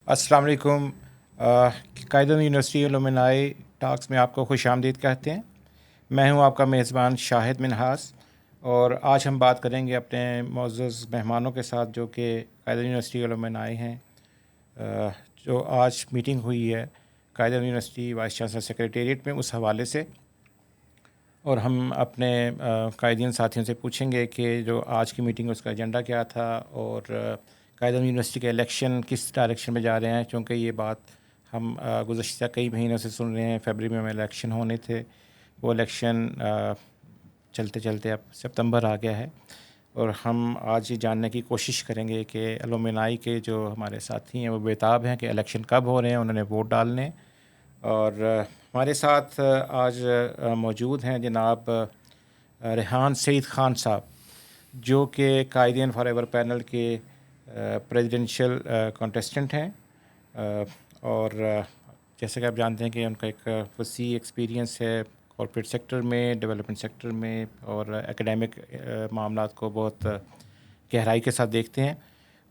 السلام علیکم۔ قائدین یونیورسٹی علومنائی ٹاکس میں آپ کو خوش آمدید کہتے ہیں۔ میں ہوں آپ کا میزبان شاہد منہاس، اور آج ہم بات کریں گے اپنے معزز مہمانوں کے ساتھ جو کہ قائدین یونیورسٹی علومنائی ہیں۔ جو آج میٹنگ ہوئی ہے قائدین یونیورسٹی وائس چانسلر سیکریٹریٹ میں، اس حوالے سے، اور ہم اپنے قائدین ساتھیوں سے پوچھیں گے کہ جو آج کی میٹنگ اس کا ایجنڈا کیا تھا، اور قائدین یونیورسٹی کے الیکشن کس ڈائریکشن میں جا رہے ہیں، چونکہ یہ بات ہم گزشتہ کئی مہینوں سے سن رہے ہیں۔ فیبرری میں الیکشن ہونے تھے، وہ الیکشن چلتے چلتے اب سپتمبر آ گیا ہے، اور ہم آج یہ جاننے کی کوشش کریں گے کہ علومنائی کے جو ہمارے ساتھی ہیں وہ بےتاب ہیں کہ الیکشن کب ہو رہے ہیں، انہوں نے ووٹ ڈالنے۔ اور ہمارے ساتھ آج موجود ہیں جناب ریحان سعید خان صاحب، جو کہ قائدین فار ایور پینل کے پریزیڈنشل کانٹیسٹنٹ ہیں، اور جیسے کہ آپ جانتے ہیں کہ ان کا ایک وسیع ایکسپیرینس ہے کارپوریٹ سیکٹر میں، ڈیولپمنٹ سیکٹر میں، اور ایکیڈیمک معاملات کو بہت گہرائی کے ساتھ دیکھتے ہیں،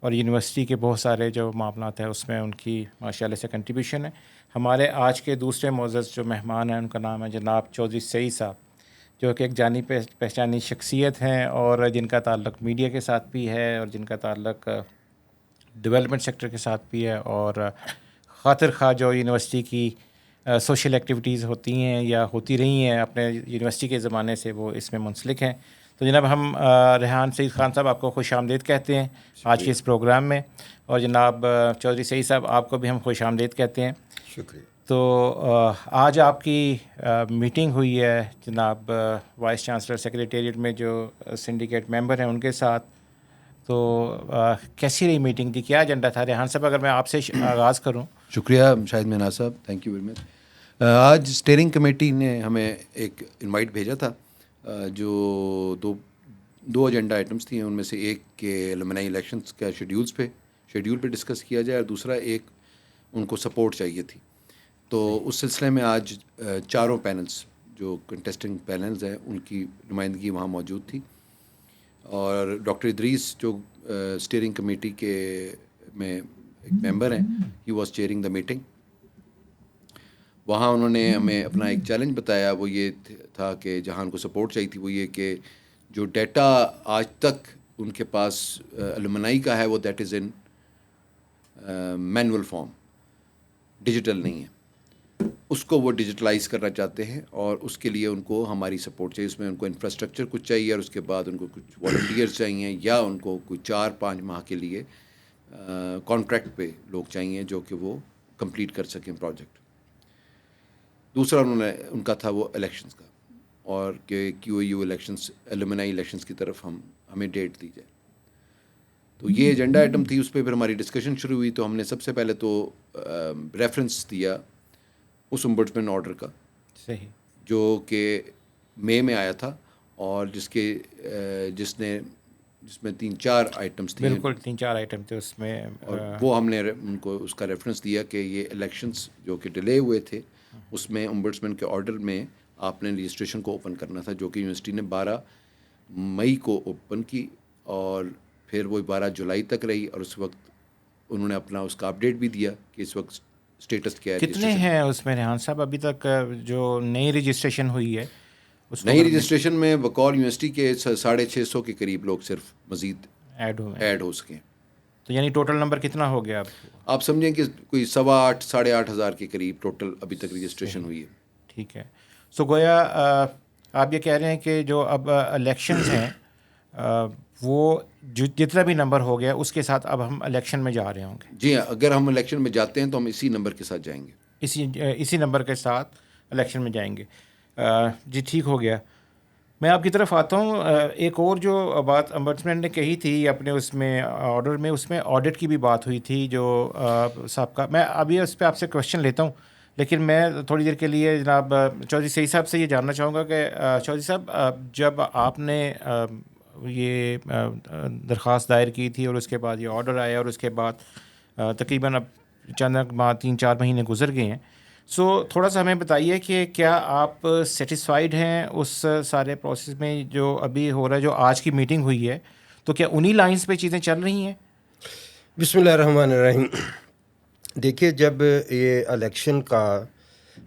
اور یونیورسٹی کے بہت سارے جو معاملات ہیں اس میں ان کی ماشاءاللہ سے کنٹریبیوشن ہے۔ ہمارے آج کے دوسرے معزز جو مہمان ہیں ان کا نام ہے جناب چودھری سعید صاحب، جو کہ ایک جانی پہچانی شخصیت ہیں، اور جن کا تعلق میڈیا کے ساتھ بھی ہے، اور جن کا تعلق ڈیولپمنٹ سیکٹر کے ساتھ بھی ہے، اور خاطر خواہ جو یونیورسٹی کی سوشل ایکٹیویٹیز ہوتی ہیں یا ہوتی رہی ہیں اپنے یونیورسٹی کے زمانے سے، وہ اس میں منسلک ہیں۔ تو جناب ہم ریحان سعید خان صاحب آپ کو خوش آمدید کہتے ہیں آج کے اس پروگرام میں، اور جناب چودھری سعید صاحب آپ کو بھی ہم خوش آمدید کہتے ہیں۔ شکریہ۔ تو آج آپ کی میٹنگ ہوئی ہے جناب وائس چانسلر سیکریٹریٹ میں جو سنڈیکیٹ ممبر ہیں ان کے ساتھ، تو کیسی رہی میٹنگ تھی، کیا ایجنڈا تھا؟ ریحان صاحب اگر میں آپ سے آغاز کروں۔ شکریہ شاہد منہاس صاحب، تھینک یو ویری مچ۔ آج اسٹیئرنگ کمیٹی نے ہمیں ایک انوائٹ بھیجا تھا، جو دو ایجنڈا آئٹمس تھیں، ان میں سے ایک کہ علومنائی الیکشنس کا شیڈیول پہ ڈسکس کیا جائے، اور دوسرا ایک ان کو سپورٹ چاہیے تھی۔ تو اس سلسلے میں آج چاروں پینلز جو کنٹیسٹنگ پینلز ہیں ان کی نمائندگی وہاں موجود تھی، اور ڈاکٹر ادریس جو اسٹیئرنگ کمیٹی کے میں ایک ممبر ہیں، he was cheering the meeting. وہاں انہوں نے ہمیں اپنا ایک چیلنج بتایا، وہ یہ تھا کہ جہاں ان کو سپورٹ چاہیے تھی وہ یہ کہ جو ڈیٹا آج تک ان کے پاس علومنائی کا ہے وہ that is in manual form, digital نہیں ہے، اس کو وہ ڈیجیٹلائز کرنا چاہتے ہیں، اور اس کے لیے ان کو ہماری سپورٹ چاہیے۔ اس میں ان کو انفراسٹرکچر کچھ چاہیے، اور اس کے بعد ان کو کچھ والنٹیئرز چاہیے، یا ان کو کوئی 4-5 ماہ کے لیے کانٹریکٹ پہ لوگ چاہیے جو کہ وہ کمپلیٹ کر سکیں پروجیکٹ۔ دوسرا ان کا تھا وہ الیکشنز کا، اور کہ کیو یو الیکشنز، علومنائی الیکشنز کی طرف ہمیں ڈیٹ دی جائے۔ تو یہ ایجنڈا آئٹم تھی، اس پہ پھر ہماری ڈسکشن شروع ہوئی۔ تو ہم نے سب سے پہلے تو ریفرنس دیا اس امبڈسمن آرڈر کا، صحیح، جو کہ مئی میں آیا تھا، اور جس میں 3-4 آئٹمس تھے، بالکل 3-4 آئٹم تھے اس میں، اور وہ ہم نے ان کو اس کا ریفرنس دیا کہ یہ الیکشنز جو کہ ڈیلے ہوئے تھے، اس میں امبڈسمن کے آرڈر میں آپ نے رجسٹریشن کو اوپن کرنا تھا، جو کہ یونیورسٹی نے 12 مئی کو اوپن کی، اور پھر وہ 12 جولائی تک رہی، اور اس وقت انہوں نے اپنا اس کا اپڈیٹ بھی دیا کہ اس وقت اسٹیٹس کیا ہے۔ کتنے ہیں اس میں ریحان صاحب ابھی تک جو نئی رجسٹریشن ہوئی ہے؟ اس کو نئی رجسٹریشن میں بقول یونیورسٹی کے 650 کے قریب لوگ صرف مزید ایڈ ہو سکیں۔ تو یعنی ٹوٹل نمبر کتنا ہو گیا اب؟ آپ سمجھیں کہ کوئی 8.25 ساڑھے 8 ہزار کے قریب ٹوٹل ابھی تک رجسٹریشن ہوئی ہے۔ ٹھیک ہے، سو گویا آپ یہ کہہ رہے ہیں کہ جو اب الیکشنز ہیں وہ جتنا بھی نمبر ہو گیا اس کے ساتھ اب ہم الیکشن میں جا رہے ہوں گے؟ جی ہاں، اگر ہم الیکشن میں جاتے ہیں تو ہم اسی نمبر کے ساتھ جائیں گے، اسی نمبر کے ساتھ الیکشن میں جائیں گے۔ جی ٹھیک ہو گیا۔ میں آپ کی طرف آتا ہوں۔ ایک اور جو بات امبڈسمن نے کہی تھی اپنے اس میں آرڈر میں، اس میں آڈٹ کی بھی بات ہوئی تھی جو سابقہ، میں ابھی اس پہ آپ سے کوشچن لیتا ہوں، لیکن میں تھوڑی دیر کے لیے جناب چودھری سعید صاحب سے یہ جاننا چاہوں گا کہ چودھری صاحب جب آپ نے یہ درخواست دائر کی تھی، اور اس کے بعد یہ آرڈر آیا، اور اس کے بعد تقریباً اب چند ماہ 3-4 مہینے گزر گئے ہیں، سو تھوڑا سا ہمیں بتائیے کہ کیا آپ سیٹسفائیڈ ہیں اس سارے پروسیس میں جو ابھی ہو رہا ہے؟ جو آج کی میٹنگ ہوئی ہے تو کیا انہی لائنز پہ چیزیں چل رہی ہیں؟ بسم اللہ الرحمن الرحیم۔ دیکھیے جب یہ الیکشن کا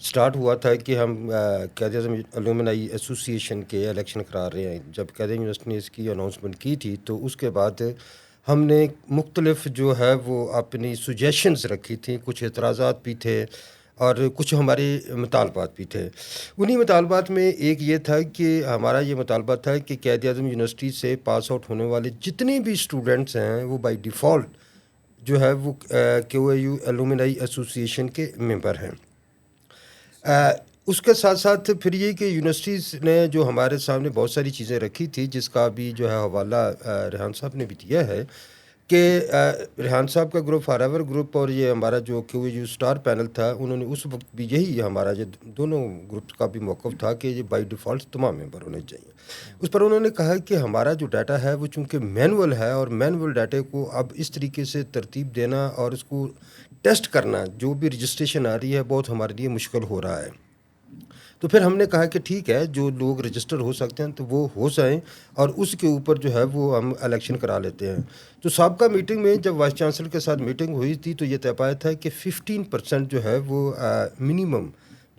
سٹارٹ ہوا تھا کہ ہم قائد اعظم الومنائی ایسوسی ایشن کے الیکشن کرا رہے ہیں، جب قائد اعظم یونیورسٹی نے اس کی اناؤنسمنٹ کی تھی تو اس کے بعد ہم نے مختلف جو ہے وہ اپنی سجیشنز رکھی تھیں، کچھ اعتراضات بھی تھے اور کچھ ہمارے مطالبات بھی تھے۔ انہی مطالبات میں ایک یہ تھا کہ ہمارا یہ مطالبہ تھا کہ قائد اعظم یونیورسٹی سے پاس آؤٹ ہونے والے جتنے بھی اسٹوڈنٹس ہیں وہ بائی ڈیفالٹ جو ہے وہ کیو اے یو الومنائی ایسوسی ایشن کے ممبر ہیں۔ اس کے ساتھ ساتھ پھر یہ کہ یونیورسٹیز نے جو ہمارے سامنے بہت ساری چیزیں رکھی تھی، جس کا بھی جو ہے حوالہ ریحان صاحب نے بھی دیا ہے کہ ریحان صاحب کا گروپ فار ایور گروپ اور یہ ہمارا جو کیو اے یو اسٹار پینل تھا، انہوں نے اس وقت بھی یہی ہمارا جو دونوں گروپس کا بھی موقف تھا کہ یہ بائی ڈیفالٹ تمام ممبر ہونے چاہیے۔ اس پر انہوں نے کہا کہ ہمارا جو ڈیٹا ہے وہ چونکہ مینول ہے اور مینول ڈیٹے کو اب اس طریقے سے ترتیب دینا اور اس کو ٹیسٹ کرنا، جو بھی رجسٹریشن آ رہی ہے، بہت ہمارے لیے مشکل ہو رہا ہے۔ تو پھر ہم نے کہا کہ ٹھیک ہے، جو لوگ رجسٹر ہو سکتے ہیں تو وہ ہو جائیں اور اس کے اوپر جو ہے وہ ہم الیکشن کرا لیتے ہیں۔ تو سابقہ میٹنگ میں جب وائس چانسلر کے ساتھ میٹنگ ہوئی تھی تو یہ طے پایا تھا کہ 15% جو ہے وہ منیمم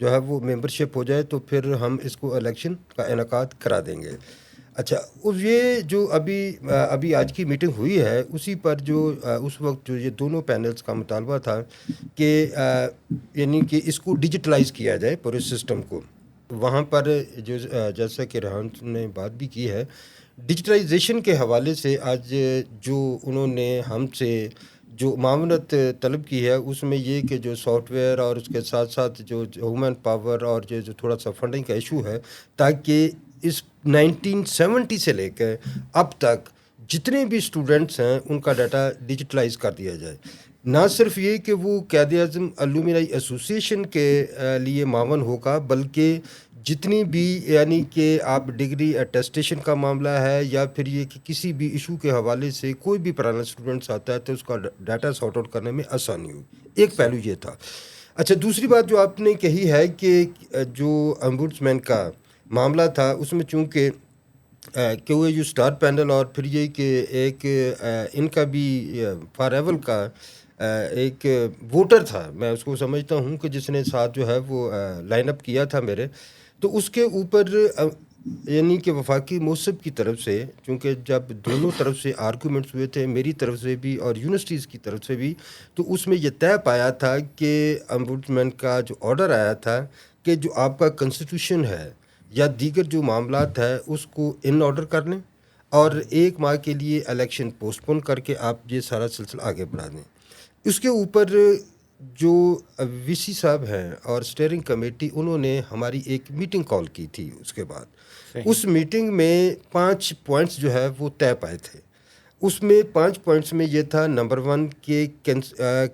جو ہے وہ ممبرشپ ہو جائے تو پھر ہم اس کو الیکشن کا انعقاد کرا دیں گے۔ اچھا، یہ جو ابھی آج کی میٹنگ ہوئی ہے اسی پر جو اس وقت جو یہ دونوں پینلز کا مطالبہ تھا کہ یعنی کہ اس کو ڈیجیٹلائز کیا جائے پورے سسٹم کو، وہاں پر جو جیسا کہ ریحان نے بات بھی کی ہے، ڈیجیٹلائزیشن کے حوالے سے آج جو انہوں نے ہم سے جو معاونت طلب کی ہے اس میں یہ کہ جو سافٹ ویئر اور اس کے ساتھ ساتھ جو ہیومن پاور اور جو تھوڑا سا فنڈنگ کا ایشو ہے، تاکہ اس 1970 سے لے کے اب تک جتنے بھی اسٹوڈنٹس ہیں ان کا ڈیٹا ڈیجیٹلائز کر دیا جائے۔ نہ صرف یہ کہ وہ قائد اعظم الومنائی ایسوسی ایشن کے لیے معاون ہوگا، بلکہ جتنی بھی یعنی کہ آپ ڈگری اٹیسٹیشن کا معاملہ ہے یا پھر یہ کہ کسی بھی ایشو کے حوالے سے کوئی بھی پرانا اسٹوڈنٹس آتا ہے تو اس کا ڈیٹا سارٹ آؤٹ کرنے میں آسانی ہوئی۔ ایک پہلو یہ تھا۔ اچھا، دوسری بات جو آپ نے کہی ہے کہ جو امبوڈسمین کا معاملہ تھا اس میں چونکہ کیو اے یو اسٹار پینل اور پھر یہ کہ ایک ان کا بھی فار ایور کا ایک ووٹر تھا، میں اس کو سمجھتا ہوں کہ جس نے ساتھ جو ہے وہ لائن اپ کیا تھا میرے، تو اس کے اوپر یعنی کہ وفاقی موصب کی طرف سے، چونکہ جب دونوں طرف سے آرگومنٹس ہوئے تھے، میری طرف سے بھی اور یونیورسٹیز کی طرف سے بھی، تو اس میں یہ طے پایا تھا کہ امبوڈسمین کا جو آرڈر آیا تھا کہ جو آپ کا کنسٹیٹیوشن ہے یا دیگر جو معاملات ہے اس کو ان آرڈر کر لیں اور 1 ماہ کے لیے الیکشن پوسٹ پون کر کے آپ یہ سارا سلسلہ آگے بڑھا دیں۔ اس کے اوپر جو وی سی صاحب ہیں اور اسٹیئرنگ کمیٹی، انہوں نے ہماری ایک میٹنگ کال کی تھی۔ اس کے بعد اس میٹنگ میں 5 پوائنٹس جو ہے وہ طے پائے تھے۔ اس میں 5 پوائنٹس میں یہ تھا، نمبر 1 کہ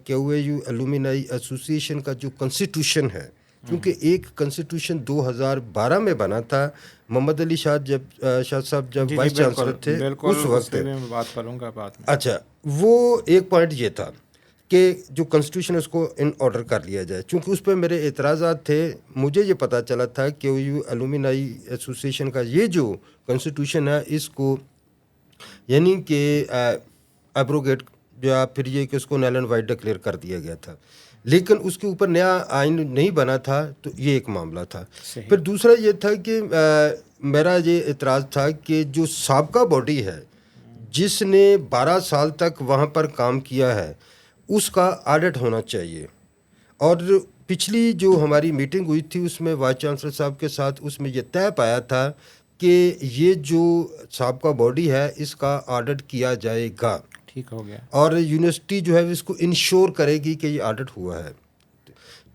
کیو اے یو الومنائی ایسوسی ایشن کا جو کنسٹیٹیوشن ہے، کیونکہ ایک کنسٹیٹیوشن 2012 میں بنا تھا، محمد علی شاہ صاحب جب وائس چانسلر تھے اس وقت، میں بات کروں گا بعد میں۔ اچھا، وہ ایک پوائنٹ یہ تھا کہ جو کنسٹیٹیوشن اس کو ان آرڈر کر لیا جائے۔ چونکہ اس پہ میرے اعتراضات تھے، مجھے یہ پتہ چلا تھا کہ یو الومنائی ایسوسی ایشن کا یہ جو کنسٹیٹیوشن ہے اس کو یعنی کہ ایبروگیٹ یا پھر یہ کہ اس کو نیل اینڈ وائٹ ڈکلیئر کر دیا گیا تھا، لیکن اس کے اوپر نیا آئین نہیں بنا تھا، تو یہ ایک معاملہ تھا۔ پھر دوسرا یہ تھا کہ میرا یہ اعتراض تھا کہ جو سابقہ باڈی ہے جس نے 12 سال تک وہاں پر کام کیا ہے اس کا آڈٹ ہونا چاہیے۔ اور پچھلی جو ہماری میٹنگ ہوئی تھی اس میں وائس چانسلر صاحب کے ساتھ اس میں یہ طے پایا تھا کہ یہ جو سابقہ باڈی ہے اس کا آڈٹ کیا جائے گا، ٹھیک ہو گیا، اور یونیورسٹی جو ہے اس کو انشور کرے گی کہ یہ آڈٹ ہوا ہے۔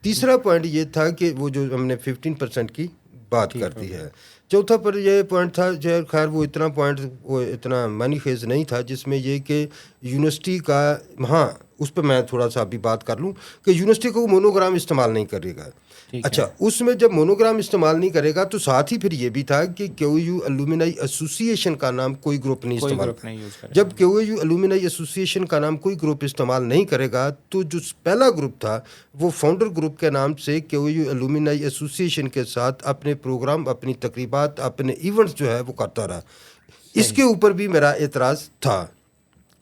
تیسرا پوائنٹ یہ تھا کہ وہ جو ہم نے 15% کی بات کر دی ہے۔ چوتھا پر یہ پوائنٹ تھا جو خیر وہ اتنا پوائنٹ وہ اتنا معنی خیز نہیں تھا، جس میں یہ کہ یونیورسٹی کا، ہاں اس پہ میں تھوڑا سا ابھی بات کر لوں کہ یونیورسٹی کو مونوگرام استعمال نہیں کرے گا۔ اچھا، اس میں جب مونوگرام استعمال نہیں کرے گا تو ساتھ ہی پھر یہ بھی تھا کہ کیو یو الومنائی ایسوسی ایشن کا نام کوئی گروپ نہیں استعمال کرے گا۔ جب کیو یو الومنائی ایسوسی ایشن کا نام کوئی گروپ استعمال نہیں کرے گا تو جو پہلا گروپ تھا وہ فاؤنڈر گروپ کے نام سے کیو یو الومنائی ایسوسی ایشن کے ساتھ اپنے پروگرام، اپنی تقریبات، اپنے ایونٹس جو ہے وہ کرتا رہا۔ اس کے اوپر بھی میرا اعتراض تھا۔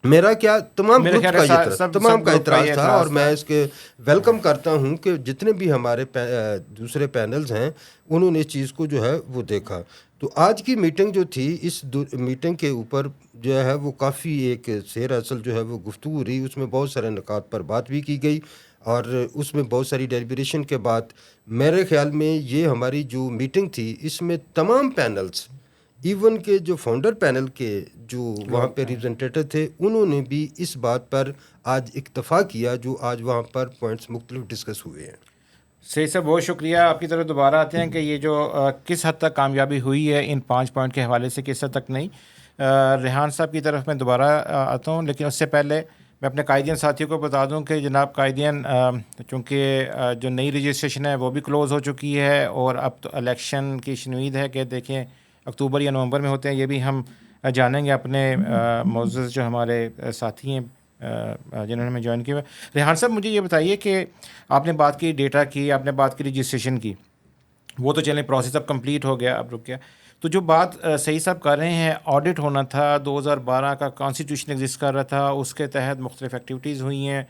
میرا کیا تمام میرے گروپ خیال کا ہے یہ اعتراض سب تمام کا گروپ کا اعتراض یہ تھا، اعتراض اور میں تھا۔ اس کے ویلکم کرتا ہوں کہ جتنے بھی ہمارے دوسرے پینلز ہیں انہوں نے اس چیز کو جو ہے وہ دیکھا. تو آج کی میٹنگ جو تھی، اس میٹنگ کے اوپر جو ہے وہ کافی ایک سیر اصل جو ہے وہ گفتگو رہی. اس میں بہت سارے نکات پر بات بھی کی گئی، اور اس میں بہت ساری ڈیلیبریشن کے بعد میرے خیال میں یہ ہماری جو میٹنگ تھی اس میں تمام پینلز، ایون کہ جو فاؤنڈر پینل کے جو وہاں پہ ریپرزنٹیٹو تھے، انہوں نے بھی اس بات پر آج اکتفا کیا جو آج وہاں پر پوائنٹس مختلف ڈسکس ہوئے ہیں. صحیح سے بہت شکریہ. آپ کی طرف دوبارہ آتے ہیں کہ یہ جو کس حد تک کامیابی ہوئی ہے ان 5 پوائنٹ کے حوالے سے، کس حد تک نہیں. ریحان صاحب کی طرف میں دوبارہ آتا ہوں، لیکن اس سے پہلے میں اپنے قائدین ساتھیوں کو بتا دوں کہ جناب قائدین، چونکہ جو نئی رجسٹریشن ہے وہ بھی کلوز ہو چکی ہے، اور اب تو الیکشن کی شنوید ہے کہ دیکھیں اکتوبر یا نومبر میں ہوتے ہیں. یہ بھی ہم جانیں گے اپنے معزز جو ہمارے ساتھی ہیں جنہوں نے ہمیں جوائن کیا. ریحان صاحب مجھے یہ بتائیے کہ آپ نے بات کی ڈیٹا کی، آپ نے بات کی رجسٹریشن کی، وہ تو چلیں پروسیس اب کمپلیٹ ہو گیا، اب رک گیا. تو جو بات صحیح صاحب کر رہے ہیں، آڈٹ ہونا تھا 2012 کا، کانسٹیٹیوشن ایگزسٹ کر رہا تھا، اس کے تحت مختلف ایکٹیویٹیز ہوئی ہیں،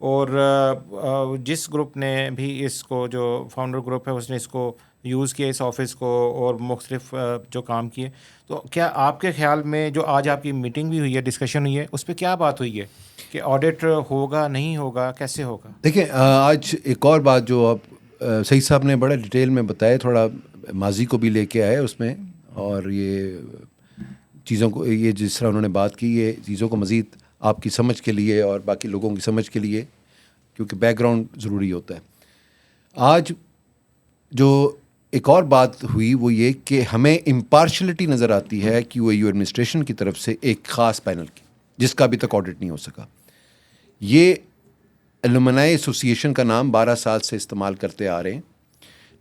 اور جس گروپ نے بھی اس کو، جو فاؤنڈر گروپ ہے اس نے اس کو یوز کیا اس آفس کو، اور مختلف جو کام کیے. تو کیا آپ کے خیال میں جو آج آپ کی میٹنگ بھی ہوئی ہے، ڈسکشن ہوئی ہے، اس پہ کیا بات ہوئی ہے کہ آڈٹ ہوگا نہیں ہوگا، کیسے ہوگا؟ دیکھیں آج ایک اور بات جو آپ سعید صاحب نے بڑے ڈیٹیل میں بتایا، تھوڑا ماضی کو بھی لے کے آئے اس میں، اور یہ چیزوں کو، یہ جس طرح انہوں نے بات کی، یہ چیزوں کو مزید آپ کی سمجھ کے لیے اور باقی لوگوں کی سمجھ کے لیے، کیونکہ بیک گراؤنڈ ضروری ہوتا ہے. آج جو ایک اور بات ہوئی وہ یہ کہ ہمیں امپارشلٹی نظر آتی ہے کہ وہ ایڈمنسٹریشن کی طرف سے ایک خاص پینل کی، جس کا ابھی تک آڈٹ نہیں ہو سکا. یہ الومنائی ایسوسیشن کا نام 12 سال سے استعمال کرتے آ رہے ہیں،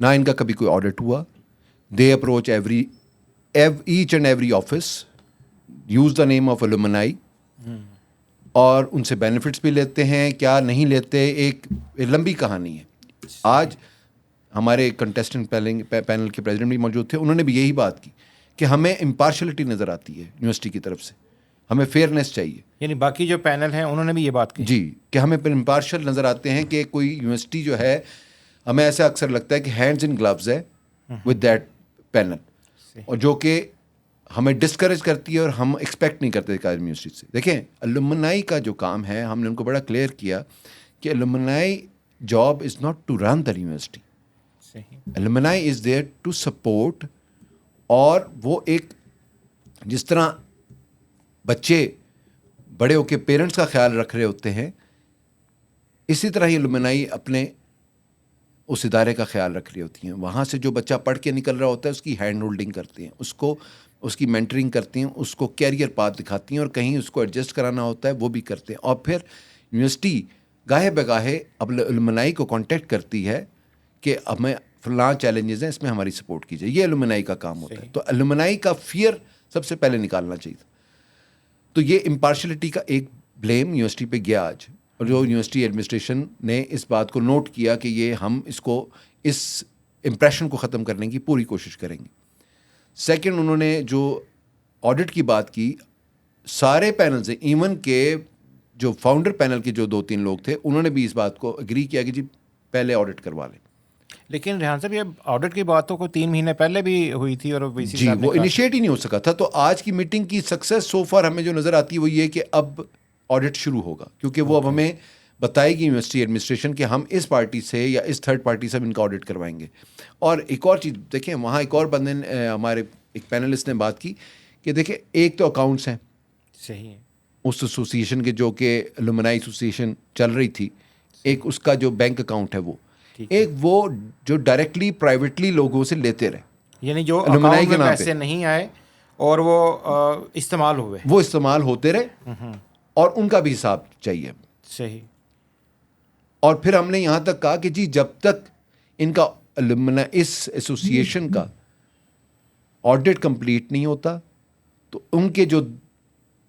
نہ ان کا کبھی کوئی آڈٹ ہوا. They approach each and every office, use the name of alumni, اور ان سے بینیفٹس بھی لیتے ہیں، کیا نہیں لیتے، ایک لمبی کہانی ہے. آج ہمارے کنٹیسٹنٹ پینل کے پریزیڈنٹ بھی موجود تھے، انہوں نے بھی یہی بات کی کہ ہمیں امپارشلٹی نظر آتی ہے یونیورسٹی کی طرف سے، ہمیں فیئرنیس چاہیے. یعنی باقی جو پینل ہیں انہوں نے بھی یہ بات کی جی، کہ ہمیں امپارشل نظر آتے ہیں، کہ کوئی یونیورسٹی جو ہے، ہمیں ایسا اکثر لگتا ہے کہ ہینڈز ان گلوز ہے ود دیٹ پینل، اور جو کہ ہمیں ڈسکریج کرتی ہے، اور ہم ایکسپیکٹ نہیں کرتے قائم یونیورسٹی سے. دیکھیں الومنائی کا جو کام ہے، ہم نے ان کو بڑا کلیئر کیا کہ alumni job is not to run the university, alumni is there to support. اور وہ ایک، جس طرح بچے بڑے ہو کے پیرنٹس کا خیال رکھ رہے ہوتے ہیں، اسی طرح ہی الومنائی اپنے اس ادارے کا خیال رکھ رہی ہوتی ہیں. وہاں سے جو بچہ پڑھ کے نکل رہا ہوتا ہے اس کی ہینڈ ہولڈنگ کرتی ہیں، اس کی مینٹرنگ کرتی ہیں، اس کو کیریئر پاتھ دکھاتی ہیں، اور کہیں اس کو ایڈجسٹ کرانا ہوتا ہے وہ بھی کرتے ہیں. اور پھر یونیورسٹی گاہے بگاہے اب الومنائی کو کانٹیکٹ کرتی ہے کہ ہمیں فلاں چیلنجز ہیں، اس میں ہماری سپورٹ کیجیے. یہ الومنائی کا کام ہوتا ہے. تو الومنائی کا فیئر سب سے پہلے نکالنا چاہیے. تو یہ امپارشلٹی کا ایک بلیم یونیورسٹی پہ گیا آج، اور جو یونیورسٹی ایڈمنسٹریشن نے اس بات کو نوٹ کیا کہ یہ ہم اس امپریشن کو ختم کرنے کی پوری کوشش کریں گے. سیکنڈ، انہوں نے جو آڈٹ کی بات کی، سارے پینل سے، ایون کہ جو فاؤنڈر پینل کے جو 2-3 لوگ تھے، انہوں نے بھی اس بات کو اگری کیا کہ جی پہلے آڈٹ کروا لیں. لیکن ریحان صاحب، یہ آڈٹ کی بات تو کوئی 3 مہینے پہلے بھی ہوئی تھی، اور جی وہ انیشیٹ ہی نہیں ہو سکا تھا. تو آج کی میٹنگ کی سکسیس سو فار ہمیں جو نظر آتی ہے وہ یہ کہ اب آڈٹ شروع ہوگا، کیونکہ وہ اب ہمیں بتائے گی یونیورسٹی ایڈمنسٹریشن کہ ہم اس پارٹی سے یا اس تھرڈ پارٹی سے ان کا آڈٹ کروائیں گے. اور ایک اور چیز دیکھیں، وہاں ایک اور بندے نے، ہمارے ایک پینلسٹ نے بات کی کہ دیکھیں ایک تو اکاؤنٹس ہیں صحیح ہے اس ایسوسیشن کے، جو کہ الومنائی ایسوسیشن چل رہی تھی، ایک اس کا جو بینک اکاؤنٹ ہے وہ، ایک وہ جو ڈائریکٹلی پرائیویٹلی لوگوں سے لیتے رہے، یعنی جو الومنائی اکاؤنٹ کے میں نام پہ پیسے نہیں آئے اور وہ استعمال ہوئے، وہ استعمال ہوتے رہے، اور ان کا بھی حساب چاہیے. صحیح. اور پھر ہم نے یہاں تک کہا کہ جی جب تک ان کا اس ایسوسیشن کا آڈٹ کمپلیٹ نہیں ہوتا تو ان کے جو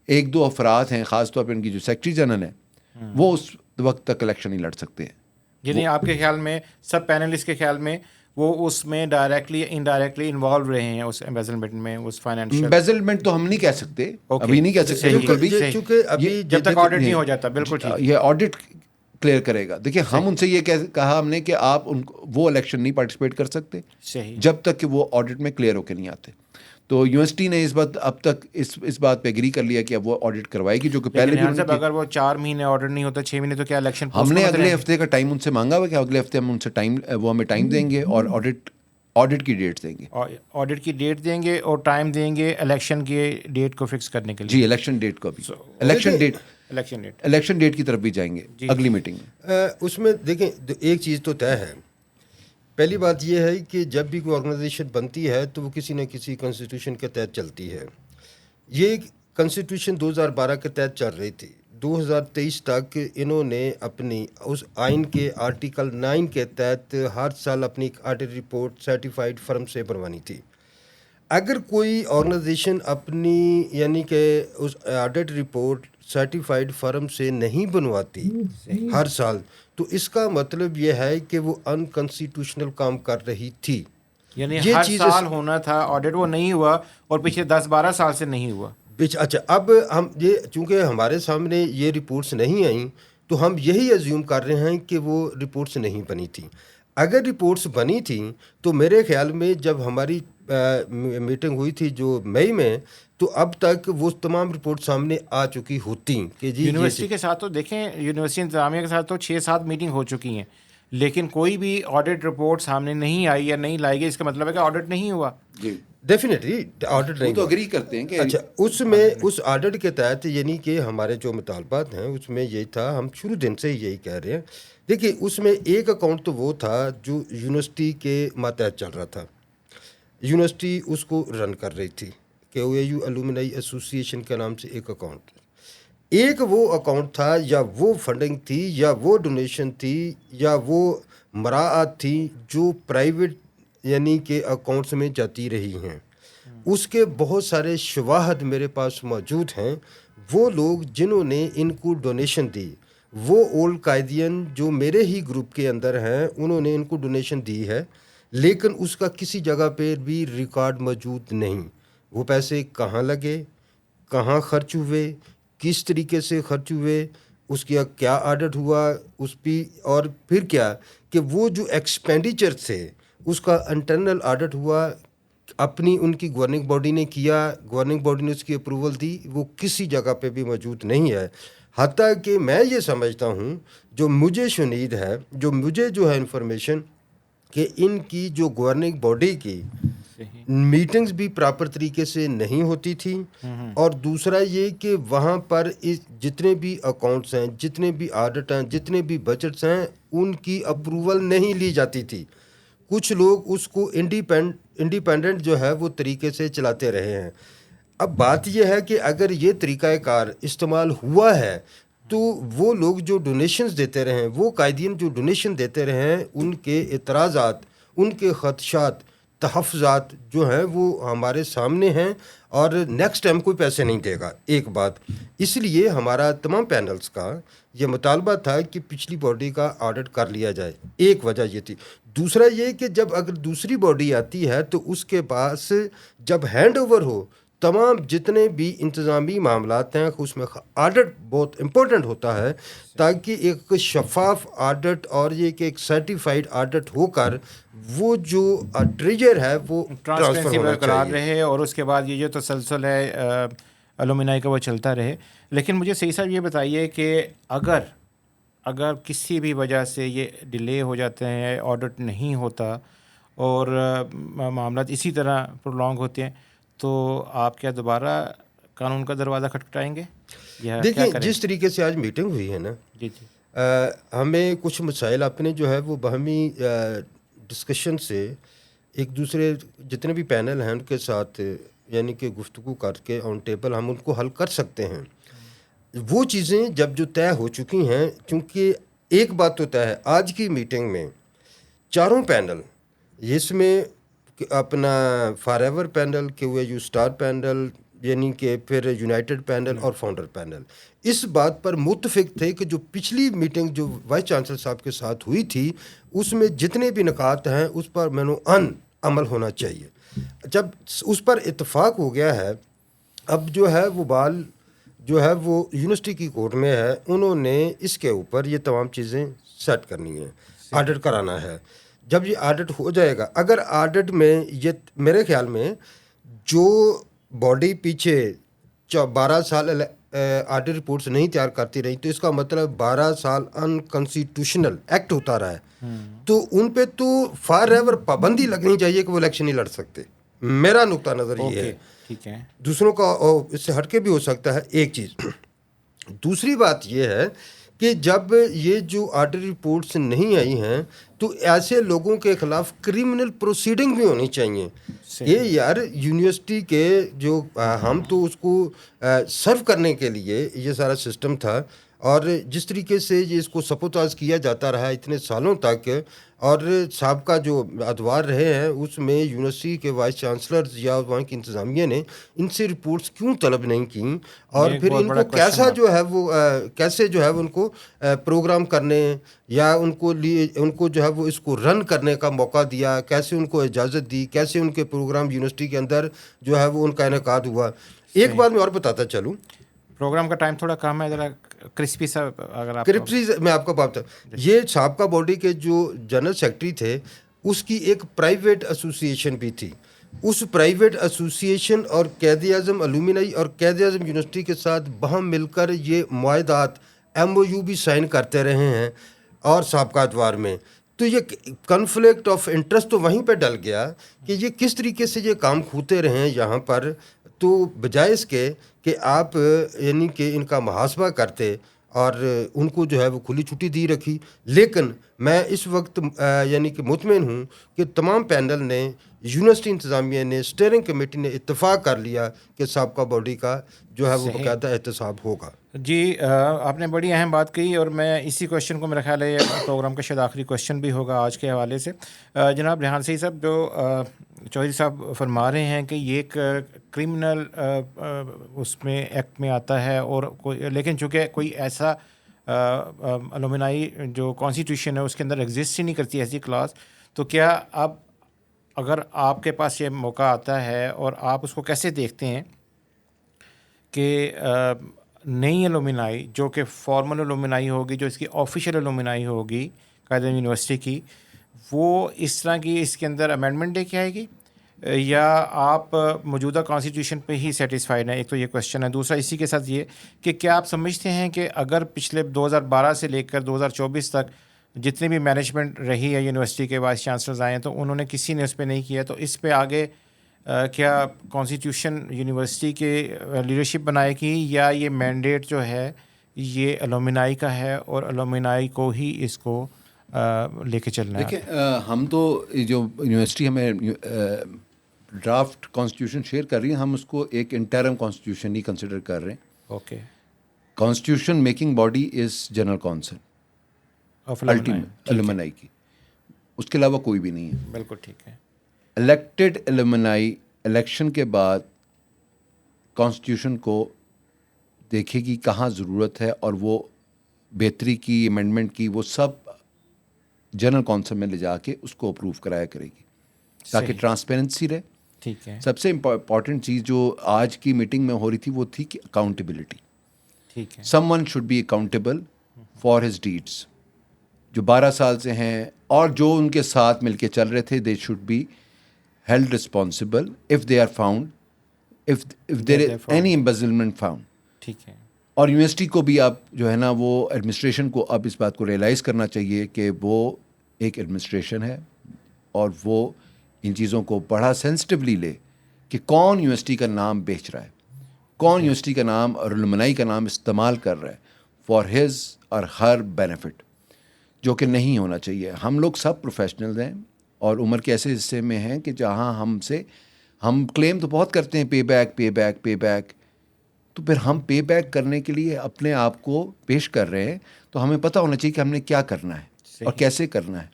1-2 افراد ہیں، خاص طور پہ ان کی جو سیکرٹری جنرل ہیں، وہ اس وقت تک الیکشن نہیں لڑ سکتے ہیں. یعنی آپ کے خیال میں، سب پینلسٹ کے خیال میں، وہ اس میں ڈائریکٹلی انڈائریکٹلی انوالو رہے ہیں اس ایمبیزلمنٹ میں, اس فائنینشیل. امبیزلمنٹ تو ہم نہیں کہہ سکتے, ابھی نہیں کہہ سکتے بالکل بھی, چونکہ ابھی جب تک آڈٹ نہیں ہو جاتا. بالکل ٹھیک, یہ آڈٹ کلیئر کرے گا. دیکھیں ہم ان سے یہ کہا ہم نے کہ آپ وہ الیکشن نہیں پارٹیسپیٹ کر سکتے صحیح, جب تک کہ وہ آڈٹ میں کلیئر ہو کے نہیں آتے. تو یونیورسٹی نے اس بات اب تک اس بات پہ ایگری کر لیا کہ اب وہ آڈٹ کروائے گی, جو کہ پہلے بھی اگر وہ 4 مہینے آڈٹ نہیں ہوتا 6 مہینے, تو کیا الیکشن ہم نے اگلے ہفتے کا ٹائم ان سے مانگا ہوا کہ اگلے ہفتے ہم ان سے وہ ہمیں ٹائم دیں گے اور آڈٹ کی ڈیٹ دیں گے. آڈٹ کی ڈیٹ دیں گے اور ٹائم دیں گے الیکشن کی ڈیٹ کو فکس کرنے کے لیے. جی, الیکشن ڈیٹ کو بھی, الیکشن ڈیٹ کی طرف بھی جائیں گے اگلی میٹنگ میں. اس میں دیکھیں ایک چیز تو طے ہے. پہلی بات یہ ہے کہ جب بھی کوئی آرگنائزیشن بنتی ہے تو وہ کسی نہ کسی کنسٹیٹیوشن کے تحت چلتی ہے. یہ کنسٹیٹیوشن 2012 کے تحت چل رہی تھی. 2023 تک انہوں نے اپنی اس آئین کے آرٹیکل 9 کے تحت ہر سال اپنی آڈٹ رپورٹ سرٹیفائڈ فرم سے بنوانی تھی. اگر کوئی آرگنائزیشن اپنی یعنی کہ اس آڈٹ رپورٹ سرٹیفائڈ فرم سے نہیں بنواتی ہر سال, تو اس کا مطلب یہ ہے کہ وہ انکنسٹیٹیوشنل کام کر رہی تھی. یعنی ہر سال ہونا تھا آڈٹ, وہ نہیں ہوا, اور پچھلے 10-12 سال سے نہیں ہوا. اچھا, اب ہم یہ چونکہ ہمارے سامنے یہ رپورٹس نہیں آئیں تو ہم یہی ایزیوم کر رہے ہیں کہ وہ رپورٹس نہیں بنی تھیں. اگر رپورٹس بنی تھیں تو میرے خیال میں جب ہماری میٹنگ ہوئی تھی جو مئی میں, تو اب تک وہ تمام رپورٹ سامنے آ چکی ہوتی کہ جی یونیورسٹی کے ساتھ تو دیکھیں, یونیورسٹی انتظامیہ کے ساتھ تو 7-8 میٹنگ ہو چکی ہیں, لیکن کوئی بھی آڈٹ رپورٹ سامنے نہیں آئی یا نہیں لائی گئی. اس کا مطلب ہے کہ آڈٹ نہیں ہوا. جی ڈیفینیٹلی آڈٹ نہیں تو اگری کرتے ہیں کہ اچھا, اس میں اس آڈٹ کے تحت یعنی کہ ہمارے جو مطالبات ہیں اس میں یہی تھا, ہم شروع دن سے یہی کہہ رہے ہیں. دیکھیے اس میں ایک اکاؤنٹ تو وہ تھا جو یونیورسٹی کے ماتحت چل رہا تھا, یونیورسٹی اس کو رن کر رہی تھی کہ او اے یو الومنائی ایسوسی ایشن کے نام سے ایک اکاؤنٹ. ایک وہ اکاؤنٹ تھا یا وہ فنڈنگ تھی یا وہ ڈونیشن تھی یا وہ مراعات تھی جو پرائیویٹ یعنی کہ اکاؤنٹس میں جاتی رہی ہیں. اس کے بہت سارے شواہد میرے پاس موجود ہیں. وہ لوگ جنہوں نے ان کو ڈونیشن دی, وہ اولڈ قائدین جو میرے ہی گروپ کے اندر ہیں, انہوں نے ان کو ڈونیشن دی ہے, لیکن اس کا کسی جگہ پہ بھی ریکارڈ موجود نہیں. وہ پیسے کہاں لگے, کہاں خرچ ہوئے, کس طریقے سے خرچ ہوئے, اس کا کیا آڈٹ ہوا اس پہ, اور پھر کیا کہ وہ جو ایکسپینڈیچر تھے اس کا انٹرنل آڈٹ ہوا, اپنی ان کی گورننگ باڈی نے کیا, گورننگ باڈی نے اس کی اپروول دی, وہ کسی جگہ پہ بھی موجود نہیں ہے. حتیٰ کہ میں یہ سمجھتا ہوں, جو مجھے شنید ہے, جو مجھے جو ہے انفارمیشن, کہ ان کی جو گورننگ باڈی کی میٹنگز بھی پراپر طریقے سے نہیں ہوتی تھیں, اور دوسرا یہ کہ وہاں پر جتنے بھی اکاؤنٹس ہیں, جتنے بھی آڈٹ ہیں, جتنے بھی بجٹس ہیں, ان کی اپروول نہیں لی جاتی تھی. کچھ لوگ اس کو انڈیپینڈنٹ جو ہے وہ طریقے سے چلاتے رہے ہیں. اب بات یہ ہے کہ اگر یہ طریقہ کار استعمال ہوا ہے تو وہ لوگ جو ڈونیشنز دیتے رہے ہیں, وہ قائدین جو ڈونیشن دیتے رہے ہیں, ان کے اعتراضات, ان کے خدشات, تحفظات جو ہیں وہ ہمارے سامنے ہیں, اور نیکسٹ ٹائم کوئی پیسے نہیں دے گا. ایک بات, اس لیے ہمارا تمام پینلز کا یہ مطالبہ تھا کہ پچھلی باڈی کا آڈٹ کر لیا جائے. ایک وجہ یہ تھی. دوسرا یہ کہ جب اگر دوسری باڈی آتی ہے تو اس کے پاس جب ہینڈ اوور ہو تمام جتنے بھی انتظامی معاملات ہیں, اس میں آڈٹ بہت امپورٹنٹ ہوتا ہے, تاکہ ایک شفاف آڈٹ اور یہ کہ ایک سرٹیفائڈ آڈٹ ہو کر وہ جو ٹریجر ہے وہ ٹرانسفر ہونا چاہیے رہے, اور اس کے بعد یہ جو تسلسل ہے الومنائی کا وہ چلتا رہے. لیکن مجھے صحیح صاحب یہ بتائیے کہ اگر کسی بھی وجہ سے یہ ڈیلے ہو جاتے ہیں, آڈٹ نہیں ہوتا اور معاملات اسی طرح پرولونگ ہوتے ہیں, تو آپ کیا دوبارہ قانون کا دروازہ کھٹکھٹائیں گے؟ دیکھیں جس طریقے سے آج میٹنگ ہوئی ہے نا, جی ہمیں کچھ مسائل اپنے جو ہے وہ باہمی ڈسکشن سے ایک دوسرے جتنے بھی پینل ہیں ان کے ساتھ یعنی کہ گفتگو کر کے آن ٹیبل ہم ان کو حل کر سکتے ہیں. وہ چیزیں جب جو طے ہو چکی ہیں, کیونکہ ایک بات تو طے ہے, آج کی میٹنگ میں چاروں پینل, اس میں اپنا فار ایور پینل, کہ وہ یو اسٹار پینل, یعنی کہ پھر یونائٹڈ پینل اور فاؤنڈر پینل اس بات پر متفق تھے کہ جو پچھلی میٹنگ جو وائس چانسلر صاحب کے ساتھ ہوئی تھی اس میں جتنے بھی نکات ہیں اس پر منوعاً عمل ہونا چاہیے. جب اس پر اتفاق ہو گیا ہے اب جو ہے وہ بال جو ہے وہ یونیورسٹی کی کورٹ میں ہے. انہوں نے اس کے اوپر یہ تمام چیزیں سیٹ کرنی ہیں, آڈٹ کرانا ہے. جب یہ آڈٹ ہو جائے گا, اگر آڈٹ میں یہ میرے خیال میں جو باڈی پیچھے 12 سال آڈٹ رپورٹس نہیں تیار کرتی رہی تو اس کا مطلب 12 سال انکانسٹیٹیوشنل ایکٹ ہوتا رہا ہے, تو ان پہ تو فار ایور پابندی لگنی چاہیے کہ وہ الیکشن نہیں لڑ سکتے. میرا نقطہ نظر یہ ہے. ٹھیک ہے, دوسروں کا اس سے ہٹ کے بھی ہو سکتا ہے ایک چیز. دوسری بات یہ ہے کہ جب یہ جو آڈٹ رپورٹس نہیں آئی ہیں تو ایسے لوگوں کے خلاف کرمنل پروسیڈنگ بھی ہونی چاہیے. یہ یار یونیورسٹی کے جو ہم تو اس کو سرو کرنے کے لیے یہ سارا سسٹم تھا, اور جس طریقے سے یہ اس کو سپوتاز کیا جاتا رہا اتنے سالوں تک, اور سابقہ جو ادوار رہے ہیں اس میں یونیورسٹی کے وائس چانسلرز یا وہاں کی انتظامیہ نے ان سے رپورٹس کیوں طلب نہیں کیں, اور پھر ان کو کیسا جو ہے وہ کیسے جو ہے وہ ان کو پروگرام کرنے یا ان کو جو ہے وہ اس کو رن کرنے کا موقع دیا, کیسے ان کو اجازت دی, کیسے ان کے پروگرام یونیورسٹی کے اندر جو ہے وہ ان کا انعقاد ہوا. ایک بات میں اور بتاتا چلوں, پروگرام کا ٹائم تھوڑا کم ہے, ذرا کرسپی سا اگر آپ کرپسی میں آپ کو بات یہ سابقہ باڈی کے جو جنرل سیکرٹری تھے اس کی ایک پرائیویٹ ایسوسیشن بھی تھی. اس پرائیویٹ ایسوسیشن اور قائد اعظم الومنائی اور قائد اعظم یونیورسٹی کے ساتھ باہم مل کر یہ معاہدات MOU بھی سائن کرتے رہے ہیں اور سابقہ ادوار میں. تو یہ کنفلکٹ آف انٹرسٹ تو وہیں پہ ڈل گیا کہ یہ کس طریقے سے یہ کام کھوتے رہے ہیں یہاں پر, تو بجائے اس کے کہ آپ یعنی کہ ان کا محاسبہ کرتے اور ان کو جو ہے وہ کھلی چھٹی دی رکھی. لیکن میں اس وقت یعنی کہ مطمئن ہوں کہ تمام پینل نے, یونیورسٹی انتظامیہ نے, اسٹیئرنگ کمیٹی نے اتفاق کر لیا کہ سابقہ باڈی کا جو ہے وہ باقاعدہ احتساب ہوگا. جی, آپ نے بڑی اہم بات کہی, اور میں اسی کوشچن کو میرا خیال ہے پروگرام کا شاید آخری کوشچن بھی ہوگا آج کے حوالے سے. جناب ریحان سعید صاحب, جو چودھری صاحب فرما رہے ہیں کہ یہ ایک کرمنل اس میں ایکٹ میں آتا ہے, اور لیکن چونکہ کوئی ایسا الومنائی جو کانسٹیٹیوشن ہے اس کے اندر ایگزسٹ ہی نہیں کرتی ایسی کلاس, تو کیا اب اگر آپ کے پاس یہ موقع آتا ہے اور آپ اس کو کیسے دیکھتے ہیں کہ نئی الومنائی جو کہ فارمل الومنائی ہوگی, جو اس کی آفیشیل الومنائی ہوگی قائد اعظم یونیورسٹی کی, وہ اس طرح کی اس کے اندر امینڈمنٹ لے کے آئے گی, یا آپ موجودہ کانسٹیٹیوشن پہ ہی سیٹسفائڈ ہیں؟ ایک تو یہ کوشچن ہے. دوسرا اسی کے ساتھ یہ کہ کیا آپ سمجھتے ہیں کہ اگر پچھلے 2012 سے لے کر 2024 تک جتنی بھی مینجمنٹ رہی ہے یونیورسٹی کے وائس چانسلرز آئے ہیں تو انہوں نے کسی نے اس پہ نہیں کیا, تو اس پہ آگے کیا کانسٹیٹیوشن یونیورسٹی کے لیڈرشپ بنائے گی, یا یہ مینڈیٹ جو ہے یہ الومنائی کا ہے اور الومنائی کو ہی اس کو لے کے چلنا ہے؟ دیکھیں, ہم تو جو یونیورسٹی ہمیں ڈرافٹ کانسٹیٹیوشن شیئر کر رہی ہیں, ہم اس کو ایک انٹرم کانسٹیٹیوشن ہی کنسیڈر کر رہے ہیں. Okay, constitution making body is general council ultimate الومنائی کی, اس کے علاوہ کوئی بھی نہیں ہے. بالکل ٹھیک ہے. الیکٹڈ الومنائی الیکشن کے بعد کانسٹیٹیوشن کو دیکھے گی کہاں ضرورت ہے, اور وہ بہتری کی, امینڈمنٹ کی, وہ سب جنرل کونسل میں لے جا کے اس کو اپروو کرایا کرے گی تاکہ ٹرانسپیرنسی رہے. ٹھیک ہے. سب سے امپورٹنٹ چیز جو آج کی میٹنگ میں ہو رہی تھی وہ تھی کہ اکاؤنٹیبلٹی. ٹھیک ہے. Some one should be accountable for his deeds. جو 12 سال سے ہیں اور جو ان کے ساتھ مل کے چل رہے تھے, they should be held responsible if they are found, if there is any embezzlement found. ٹھیک ہے. اور یونیورسٹی کو بھی اب جو ہے نا وہ ایڈمنسٹریشن کو اب اس بات کو ریئلائز کرنا چاہیے کہ وہ ایک ایڈمنسٹریشن ہے, اور وہ ان چیزوں کو بڑا سینسٹیولی لے کہ کون یونیورسٹی کا نام بیچ رہا ہے, کون یونیورسٹی کا نام اور الومنائی کا نام استعمال کر رہا ہے for his or Hare benefit, جو کہ نہیں ہونا چاہیے. ہم لوگ سب پروفیشنلز ہیں اور عمر کے ایسے حصے میں ہیں کہ جہاں ہم کلیم تو بہت کرتے ہیں pay back pay back pay back, تو پھر ہم پے بیک کرنے کے لیے اپنے آپ کو پیش کر رہے ہیں, تو ہمیں پتہ ہونا چاہیے کہ ہم نے کیا کرنا ہے اور کیسے کرنا ہے.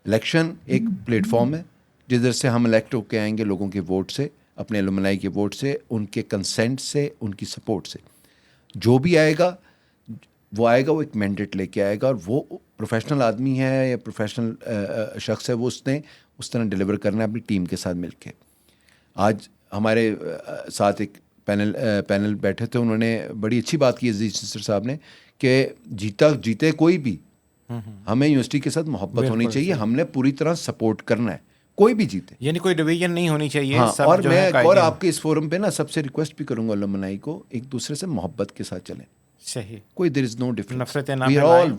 الیکشن ایک پلیٹ فارم ہے جدھر سے ہم الیکٹ ہو کے آئیں گے لوگوں کے ووٹ سے, اپنے الومنائی کے ووٹ سے, ان کے کنسنٹ سے, ان کی سپورٹ سے. جو بھی آئے گا وہ ایک مینڈیٹ لے کے آئے گا, اور وہ پروفیشنل آدمی ہے یا پروفیشنل شخص ہے, وہ اس نے اس طرح ڈیلیور کرنا ہے اپنی ٹیم کے ساتھ مل کے. آج ہمارے ساتھ ایک پینل بیٹھے تھے, انہوں نے بڑی اچھی بات کی عزیز سسٹر صاحب نے کہ جیتے کوئی بھی, ہمیں یونیورسٹی کے ساتھ محبت ہونی چاہیے, ہم نے پوری طرح سپورٹ کرنا ہے, کوئی بھی جیتے, یعنی کوئی ڈویژن نہیں ہونی چاہیے. ہاں. سب اور جو میں ہے اور آپ کے اس فورم پہ نا سب سے ریکویسٹ بھی کروں گا الومنائی کو, ایک دوسرے سے محبت کے ساتھ چلیں. صحیح, کوئی دیر از نو ڈفرنس. نفرتیں نہ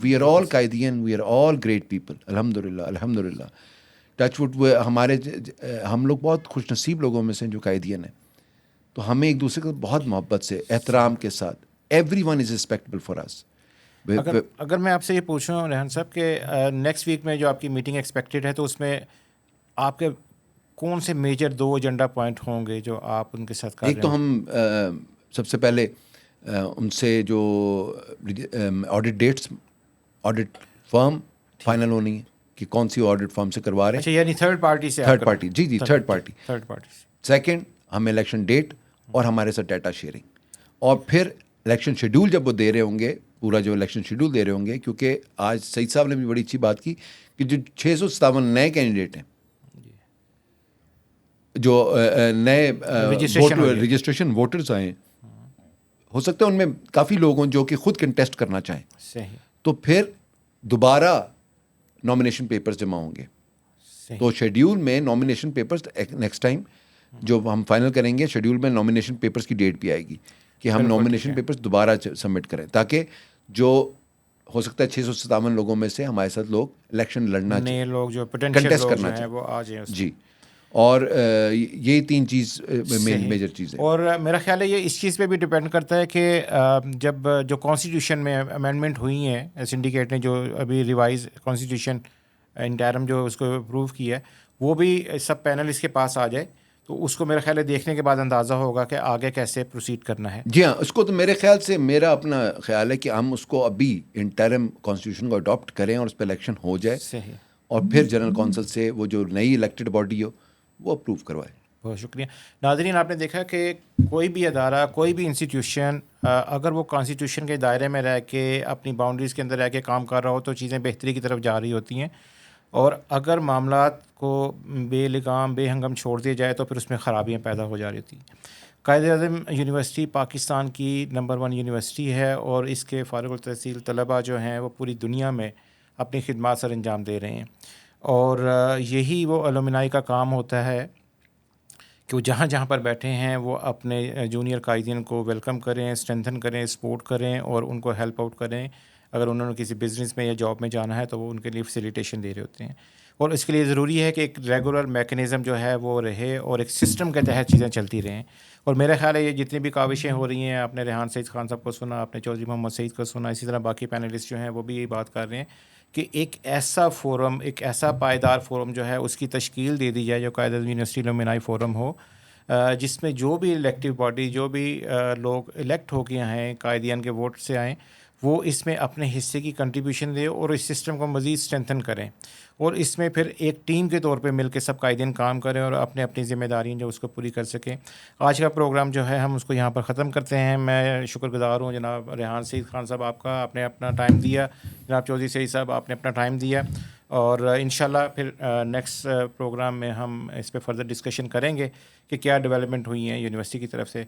وی آر آل قائدین, we are all great people, الحمد للہ. ٹچ وڈ ہم لوگ بہت خوش نصیب لوگوں میں سے جو قائدین ہیں, تو ہمیں ایک دوسرے کو بہت محبت سے, احترام کے ساتھ, everyone is respectable for us. اگر میں آپ سے یہ پوچھوں ریحان صاحب کہ نیکسٹ ویک میں جو آپ کی میٹنگ ایکسپیکٹڈ ہے, تو اس میں آپ کے کون سے میجر 2 ایجنڈا پوائنٹ ہوں گے جو آپ ان کے ساتھ کر رہے ہیں؟ ایک تو ہم سب سے پہلے ان سے جو آڈٹ ڈیٹس, آڈٹ فرم فائنل ہونی ہے کہ کون سی آڈٹ فرم سے کروا رہے ہیں. اچھا, یعنی تھرڈ پارٹی سے, تھرڈ پارٹی, جی تھرڈ پارٹی. سے. سیکنڈ, ہمیں الیکشن ڈیٹ اور ہمارے ساتھ ڈیٹا شیئرنگ, اور پھر الیکشن شیڈول جب وہ دے رہے ہوں گے, پورا جو الیکشن شیڈول دے رہے ہوں گے, کیونکہ آج سعید صاحب نے بھی بڑی اچھی بات کی کہ جو 657 نئے کینڈیڈیٹ ہیں, جو نئے رجسٹریشن ووٹرز آئے ہیں, ہو سکتا ہے ان میں کافی لوگ ہوں جو کہ خود کنٹیسٹ کرنا چاہیں. صحیح. تو پھر دوبارہ نامینیشن پیپرز جمع ہوں گے. تو شیڈیول میں نامینیشن پیپرز نیکسٹ ٹائم جو ہم فائنل کریں گے, شیڈیول میں نامینیشن پیپرز کی ڈیٹ بھی آئے گی کہ ہم نامینیشن پیپرز دوبارہ سبمٹ کریں, تاکہ جو ہو سکتا ہے 657 لوگوں میں سے ہمارے ساتھ لوگ الیکشن لڑنا نئے لوگ جو کنٹیسٹ کرنا چاہیں وہ آ جائیں. جی, اور یہ 3 چیز میجر چیز ہے. اور میرا خیال ہے یہ اس چیز پہ بھی ڈپینڈ کرتا ہے کہ جب جو کانسٹیٹیوشن میں امینڈمنٹ ہوئی ہیں, سنڈیکیٹ نے جو ابھی ریوائز کانسٹیٹیوشن انٹرم جو اس کو اپروو کیا ہے, وہ بھی سب پینل اس کے پاس آ جائے, تو اس کو میرا خیال ہے دیکھنے کے بعد اندازہ ہوگا کہ آگے کیسے پروسیڈ کرنا ہے. جی ہاں, اس کو تو میرے خیال سے, میرا اپنا خیال ہے کہ ہم اس کو ابھی انٹرم کانسٹیٹیوشن کو اڈاپٹ کریں اور اس پہ الیکشن ہو جائے. صحیح. اور پھر جنرل کونسل سے وہ جو نئی الیکٹڈ باڈی ہو وہ اپروو کروائے. بہت شکریہ. ناظرین, آپ نے دیکھا کہ کوئی بھی ادارہ, کوئی بھی انسٹیٹیوشن اگر وہ کانسٹیٹیوشن کے دائرے میں رہ کے اپنی باؤنڈریز کے اندر رہ کے کام کر رہا ہو تو چیزیں بہتری کی طرف جا رہی ہوتی ہیں, اور اگر معاملات کو بے لگام بے ہنگم چھوڑ دیا جائے تو پھر اس میں خرابیاں پیدا ہو جا رہی تھیں. قائد اعظم یونیورسٹی پاکستان کی نمبر 1 یونیورسٹی ہے, اور اس کے فارغ التحصیل طلباء جو ہیں وہ پوری دنیا میں اپنی خدمات سر انجام دے رہے ہیں, اور یہی وہ الومنائی کا کام ہوتا ہے کہ وہ جہاں جہاں پر بیٹھے ہیں وہ اپنے جونیئر قائدین کو ویلکم کریں, اسٹرینتھن کریں, سپورٹ کریں, اور ان کو ہیلپ آؤٹ کریں. اگر انہوں نے کسی بزنس میں یا جاب میں جانا ہے تو وہ ان کے لیے فیسیلیٹیشن دے رہے ہوتے ہیں, اور اس کے لیے ضروری ہے کہ ایک ریگولر میکنزم جو ہے وہ رہے اور ایک سسٹم کے تحت چیزیں چلتی رہیں. اور میرا خیال ہے یہ جتنی بھی کاوشیں ہو رہی ہیں, آپ نے ریحان سعید خان صاحب کو سنا, آپ نے چودھری محمد سعید کو سنا, اسی طرح باقی پینلسٹ جو ہیں وہ بھی یہی بات کر رہے ہیں کہ ایک ایسا فورم, ایک ایسا پائیدار فورم جو ہے اس کی تشکیل دے دی جائے جو قائد اعظم یونیورسٹی الومنائی فورم ہو, جس میں جو بھی الیکٹیو باڈی, جو بھی لوگ الیکٹ ہو کے ہیں, قائدین کے ووٹ سے آئیں, وہ اس میں اپنے حصے کی کنٹریبیوشن دے اور اس سسٹم کو مزید اسٹرینتھن کریں, اور اس میں پھر ایک ٹیم کے طور پہ مل کے سب قائدین کام کریں اور اپنی ذمہ داریاں جو اس کو پوری کر سکیں. آج کا پروگرام جو ہے ہم اس کو یہاں پر ختم کرتے ہیں. میں شکر گزار ہوں جناب ریحان سعید خان صاحب آپ کا, آپ نے اپنا ٹائم دیا, جناب چودھری سعید صاحب آپ نے اپنا ٹائم دیا, اور انشاءاللہ پھر نیکسٹ پروگرام میں ہم اس پہ فردر ڈسکشن کریں گے کہ کیا ڈیولپمنٹ ہوئی ہیں یونیورسٹی کی طرف سے.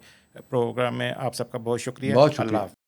پروگرام میں آپ سب کا بہت شکریہ. بہت شکریہ. اللہ حافظ.